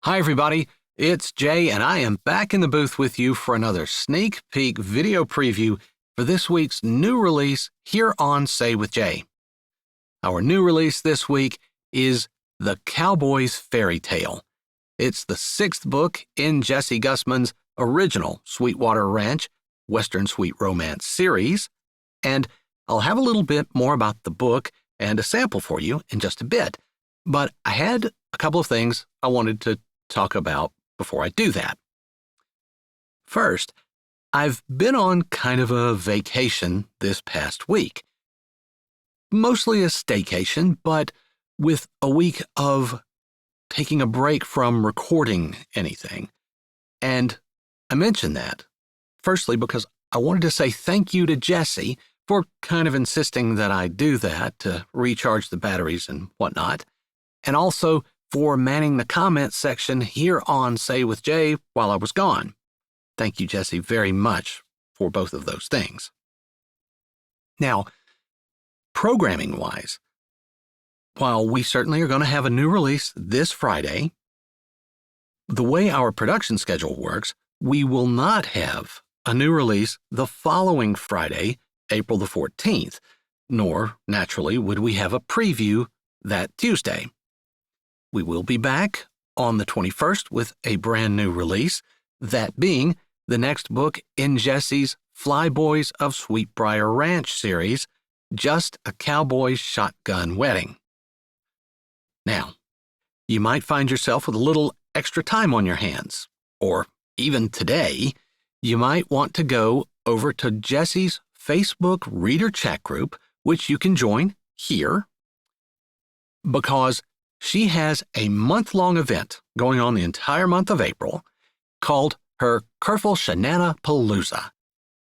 Hi, everybody. It's Jay, and I am back in the booth with you for another sneak peek video preview for this week's new release here on Say with Jay. Our new release this week is The Cowboy's Fairy Tale. It's the 6th book in Jessie Gussman's original Sweetwater Ranch Western Sweet Romance series, and I'll have a little bit more about the book and a sample for you in just a bit. But I had a couple of things I wanted to talk about before I do that. First, I've been on kind of a vacation this past week. Mostly a staycation, but with a week of taking a break from recording anything. And I mention that, firstly, because I wanted to say thank you to Jessie for kind of insisting that I do that to recharge the batteries and whatnot, and also for manning the comments section here on Say with Jay while I was gone. Thank you, Jessie, very much for both of those things. Now, programming-wise, while we certainly are going to have a new release this Friday, the way our production schedule works, we will not have a new release the following Friday, April the 14th, nor, naturally, would we have a preview that Tuesday. We will be back on the 21st with a brand new release, that being the next book in Jessie's Flyboys of Sweetbriar Ranch series, Just a Cowboy's Shotgun Wedding. Now, you might find yourself with a little extra time on your hands, or even today, you might want to go over to Jessie's Facebook reader chat group, which you can join here, because she has a month-long event going on the entire month of April called her Kerful Shanana Palooza.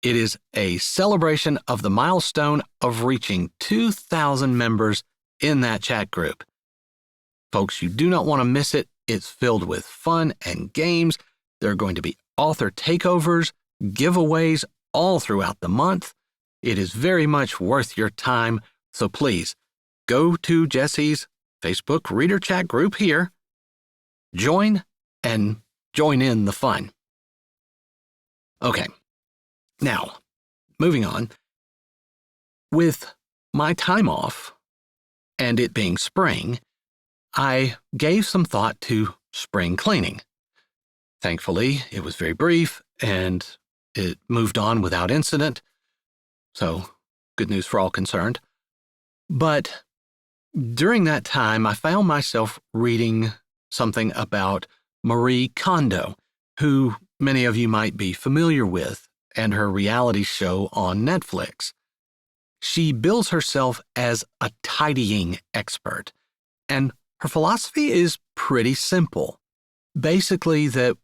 It is a celebration of the milestone of reaching 2,000 members in that chat group. Folks, you do not want to miss it. It's filled with fun and games. There are going to be author takeovers, giveaways all throughout the month. It is very much worth your time, so please go to Jessie's Facebook reader chat group here, join in the fun. Okay, now, moving on. With my time off and it being spring, I gave some thought to spring cleaning. Thankfully, it was very brief and it moved on without incident, so good news for all concerned. But during that time, I found myself reading something about Marie Kondo, who many of you might be familiar with, and her reality show on Netflix. She bills herself as a tidying expert, and her philosophy is pretty simple. Basically, that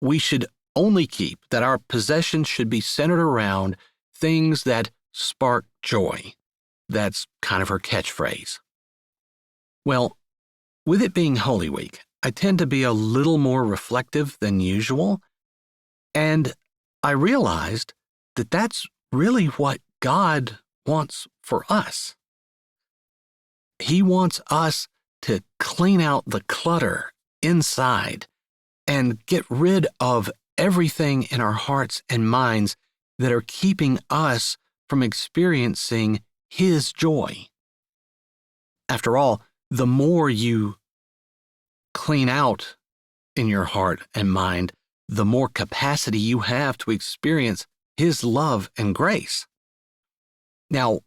we should only keep, that our possessions should be centered around things that spark joy. That's kind of her catchphrase. Well, with it being Holy Week, I tend to be a little more reflective than usual, and I realized that that's really what God wants for us. He wants us to clean out the clutter inside and get rid of everything in our hearts and minds that are keeping us from experiencing His joy. After all, the more you clean out in your heart and mind, the more capacity you have to experience His love and grace. Now,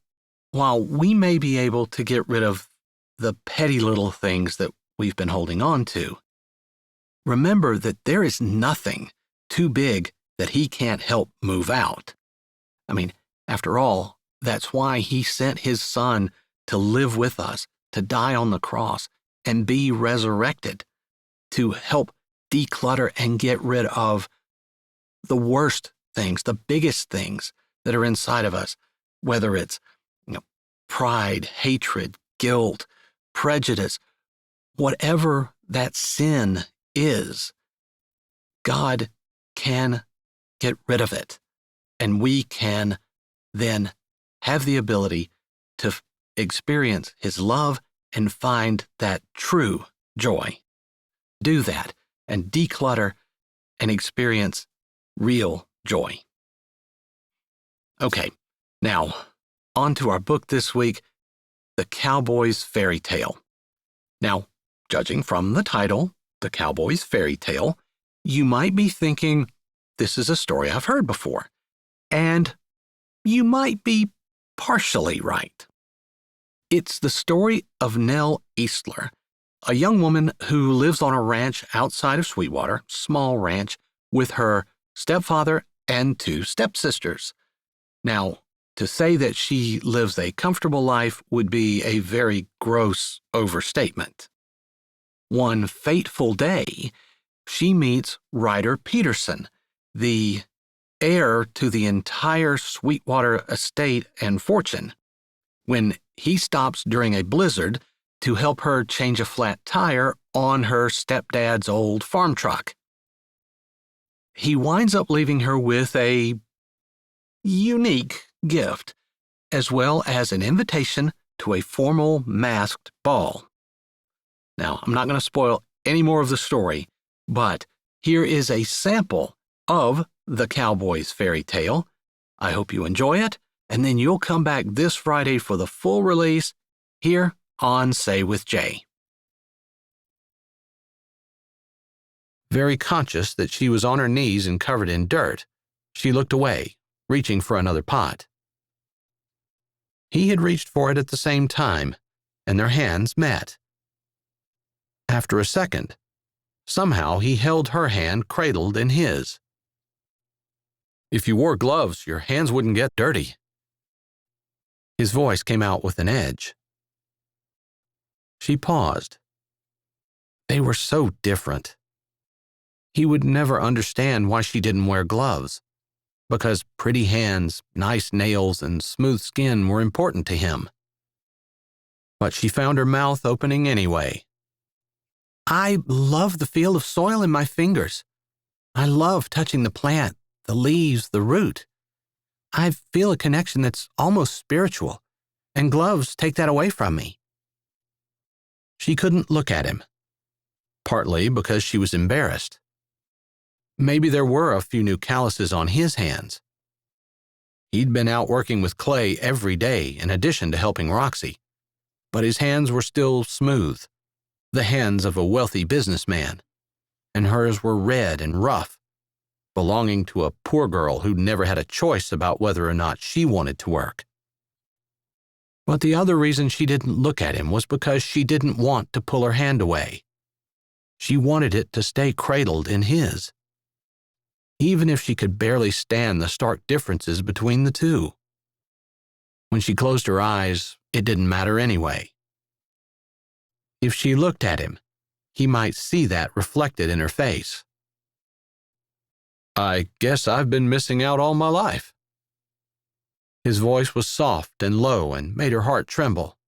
while we may be able to get rid of the petty little things that we've been holding on to, remember that there is nothing too big that He can't help move out. I mean, after all, that's why He sent His Son to live with us, to die on the cross, and be resurrected, to help declutter and get rid of the worst things, the biggest things that are inside of us, whether it's pride, hatred, guilt, prejudice, whatever that sin is, God can get rid of it, and we can then have the ability to experience His love and find that true joy. do that and declutter and experience real joy. Okay, now on to our book this week, The Cowboy's Fairy Tale. Now, judging from the title, The Cowboy's Fairy Tale, you might be thinking, this is a story I've heard before. And you might be partially right. It's the story of Nell Eastler, a young woman who lives on a ranch outside of Sweetwater, small ranch, with her stepfather and 2 stepsisters. Now, to say that she lives a comfortable life would be a very gross overstatement. One fateful day, she meets Ryder Peterson, the heir to the entire Sweetwater estate and fortune, when he stops during a blizzard to help her change a flat tire on her stepdad's old farm truck. He winds up leaving her with a unique gift, as well as an invitation to a formal masked ball. Now, I'm not going to spoil any more of the story, but here is a sample of The Cowboy's Fairy Tale. I hope you enjoy it, and then you'll come back this Friday for the full release here on Say with Jay. Very conscious that she was on her knees and covered in dirt, she looked away, reaching for another pot. He had reached for it at the same time, and their hands met. After a second, somehow he held her hand cradled in his. "If you wore gloves, your hands wouldn't get dirty." His voice came out with an edge. She paused. They were so different. He would never understand why she didn't wear gloves, because pretty hands, nice nails, and smooth skin were important to him. But she found her mouth opening anyway. "I love the feel of soil in my fingers. I love touching the plant, the leaves, the root. I feel a connection that's almost spiritual, and gloves take that away from me." She couldn't look at him, partly because she was embarrassed. Maybe there were a few new calluses on his hands. He'd been out working with clay every day in addition to helping Roxy, but his hands were still smooth, the hands of a wealthy businessman, and hers were red and rough, belonging to a poor girl who'd never had a choice about whether or not she wanted to work. But the other reason she didn't look at him was because she didn't want to pull her hand away. She wanted it to stay cradled in his, even if she could barely stand the stark differences between the two. When she closed her eyes, it didn't matter anyway. If she looked at him, he might see that reflected in her face. "I guess I've been missing out all my life." His voice was soft and low and made her heart tremble.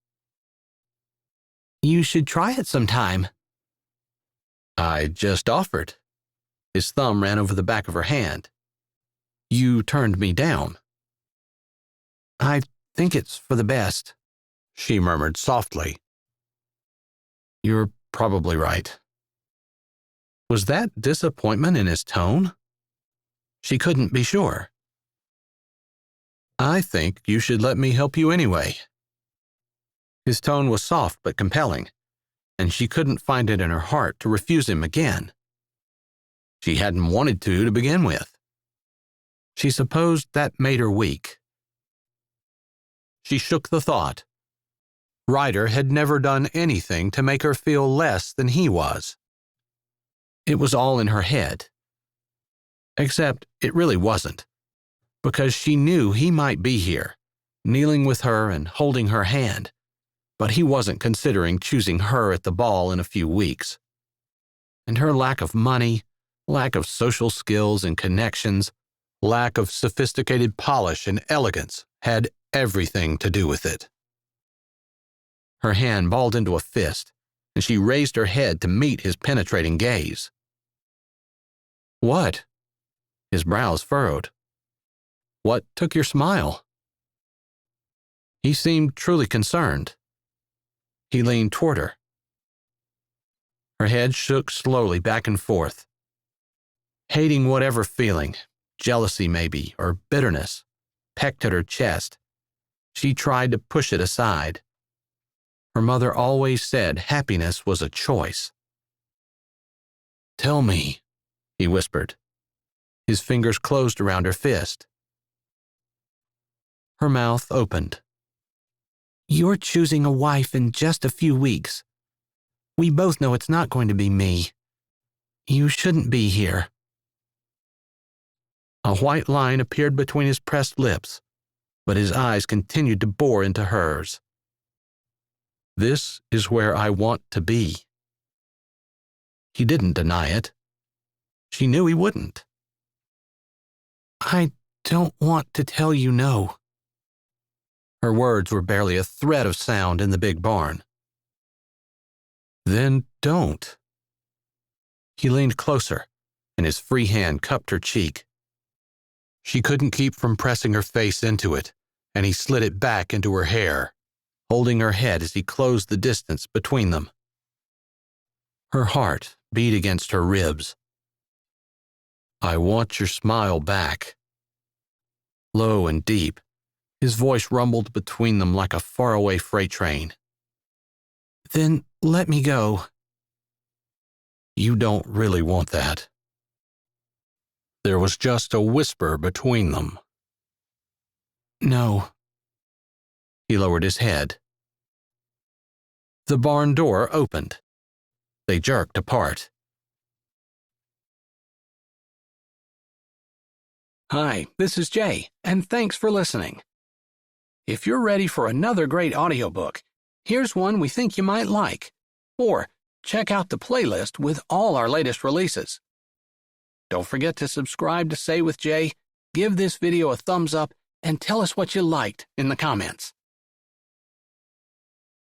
"You should try it sometime." "I just offered." His thumb ran over the back of her hand. "You turned me down." "I think it's for the best," she murmured softly. "You're probably right." Was that disappointment in his tone? She couldn't be sure. "I think you should let me help you anyway." His tone was soft but compelling, and she couldn't find it in her heart to refuse him again. She hadn't wanted to begin with. She supposed that made her weak. She shook the thought. Ryder had never done anything to make her feel less than he was. It was all in her head. Except it really wasn't, because she knew he might be here, kneeling with her and holding her hand, but he wasn't considering choosing her at the ball in a few weeks. And her lack of money, lack of social skills and connections, lack of sophisticated polish and elegance had everything to do with it. Her hand balled into a fist, and she raised her head to meet his penetrating gaze. "What?" His brows furrowed. "What took your smile?" He seemed truly concerned. He leaned toward her. Her head shook slowly back and forth. Hating whatever feeling, jealousy maybe, or bitterness, pecked at her chest, she tried to push it aside. Her mother always said happiness was a choice. "Tell me," he whispered. His fingers closed around her fist. Her mouth opened. "You're choosing a wife in just a few weeks. We both know it's not going to be me. You shouldn't be here." A white line appeared between his pressed lips, but his eyes continued to bore into hers. "This is where I want to be." He didn't deny it. She knew he wouldn't. "I don't want to tell you no." Her words were barely a thread of sound in the big barn. "Then don't." He leaned closer, and his free hand cupped her cheek. She couldn't keep from pressing her face into it, and he slid it back into her hair, holding her head as he closed the distance between them. Her heart beat against her ribs. "I want your smile back." Low and deep, his voice rumbled between them like a faraway freight train. "Then let me go." "You don't really want that." There was just a whisper between them. "No." He lowered his head. The barn door opened. They jerked apart. Hi, this is Jay, and thanks for listening. If you're ready for another great audiobook, here's one we think you might like. Or check out the playlist with all our latest releases. Don't forget to subscribe to Say with Jay, give this video a thumbs up, and tell us what you liked in the comments.